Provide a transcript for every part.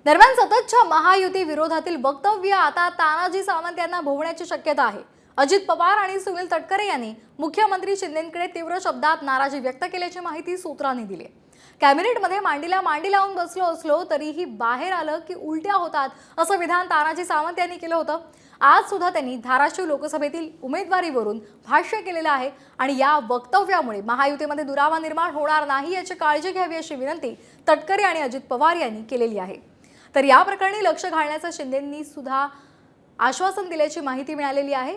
दरम्यान सततच्या महायुती विरोधातील वक्तव्य आता तानाजी सावंत यांना भोवण्याची शक्यता आहे। अजित पवार आणि सुनील तटकरे यांनी मुख्यमंत्री शिंदेंकडे तीव्र शब्दात नाराजी व्यक्त केल्याची माहिती सूत्रांनी दिली। कॅबिनेटमध्ये मांडीला मांडी लावून बसलो असलो तरीही बाहेर आलं की उलट्या होतात असं विधान तानाजी सावंत यांनी केलं होतं। आज सुद्धा त्यांनी धाराशिव लोकसभेतील उमेदवारीवरून भाष्य केलेलं आहे आणि या वक्तव्यामुळे महायुतीमध्ये दुरावा निर्माण होणार नाही याची काळजी घ्यावी अशी विनंती तटकरे आणि अजित पवार यांनी केलेली आहे। तर या प्रकरणी लक्ष घालण्याचं शिंदेंनी सुद्धा आश्वासन दिल्याची माहिती मिळालेली आहे।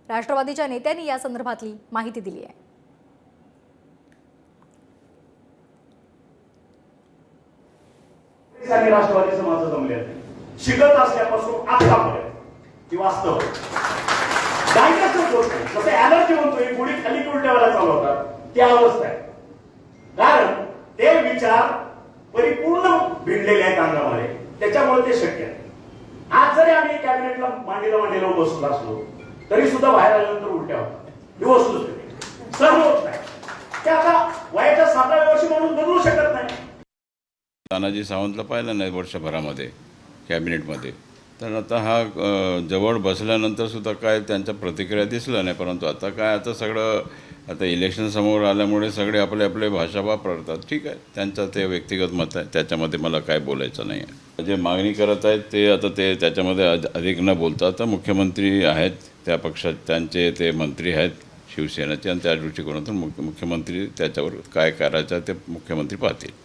राष्ट्रवादीच्या नेत्यांनी या संदर्भातली माहिती दिली आहे। राष्ट्रवादी समाज जमले शिकत असल्यापासून आतापर्यंत ती वास्तव डायग्नोसिस होत नाही। जसं ॲलर्जी म्हणतोय गोळी खाली उलट्यावाला चालवतात ती अवस्था आहे। कारण ते विचार परिपूर्ण भिडलेले आहेत अंगामध्ये, त्याच्यामुळे ते शक्य आहे। आज जरी आम्ही कॅबिनेटला मांडीला बसलो असलो तरी सुद्धा बाहेर आल्यानंतर उलट्या होतात। ही वस्तुस्थिती सहन होत नाही। ते आता वयाच्या 7व्या वर्षी म्हणून बदलू शकत नाही। तानाजी सावंतला पाहिलं नाही वर्षभरामध्ये कॅबिनेटमध्ये, तर आता हा जवळ बसल्यानंतर सुद्धा काय त्यांच्या प्रतिक्रिया दिसल्या नाही। परंतु आता काय, आता सगळं आता इलेक्शन समोर आल्यामुळे सगळे आपले आपले भाषा वापरतात। ठीक आहे, त्यांचं ते व्यक्तिगत मत आहे, त्याच्यामध्ये मला काय बोलायचं नाही आहे। जे मागणी करत आहेत ते आता ते त्याच्यामध्ये अधिक न बोलता आता मुख्यमंत्री आहेत त्या पक्षात, त्यांचे ते मंत्री आहेत शिवसेनेचे, आणि त्या दृष्टिकोनातून मुख्यमंत्री त्याच्यावर काय करायचं ते मुख्यमंत्री पाहतील।